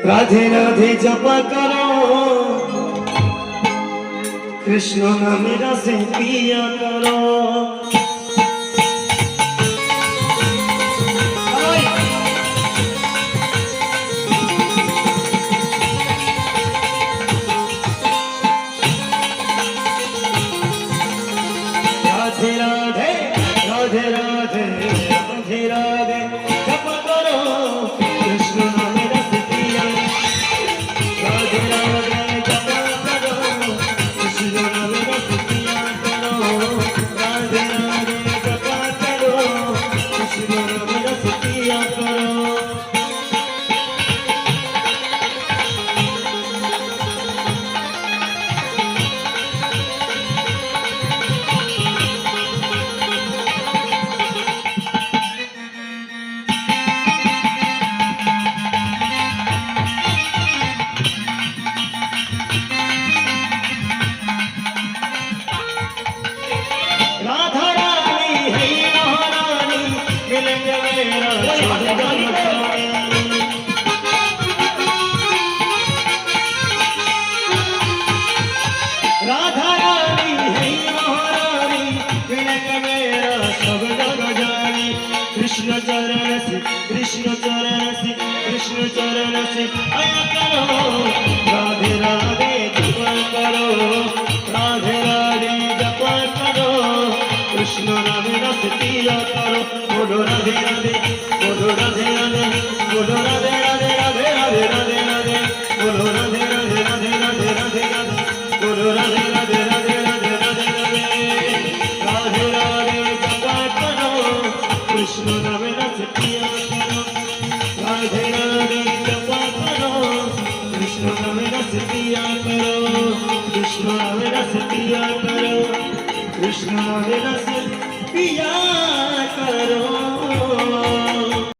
রাধে রাধে জপা করো, কৃষ্ণ নামে রসে পিয়া করো। রাধে রাধে রাধে রাধে রাধে রাধে জপা করো, কৃষ্ণ নামে রসে পিয়া। রাধে রাধে জপা করো, কৃষ্ণ নামে রসে পিয়া করো। রাধে রাধে জপা করো, কৃষ্ণ নামে রসে পিয়া করো। राधा रानी है महारानी, मिलेंगे मेरा राधा रानी है महारानी, मिलेंगे मेरा सब जग जानी। कृष्ण चरण से कृष्ण चरण से कृष्ण चरण से आया करो, राधे राधे जपा करो, राधे राधे जपा करो, कृष्ण नामे रस पिया करो। बोलो राधे राधे, बोलो राधे राधे, बोलो राधे राधे राधे राधे राधे राधे, बोलो राधे राधे राधे राधे राधे राधे, बोलो राधे राधे राधे राधे राधे राधे। राधे राधे जपा करो, कृष्ण नामे रस पिया करो। राधे राधे जपा करो, कृष्ण नामे रस पिया करो, कृष्ण नामे रस पिया करो, कृष्ण नामे रस पिया करो।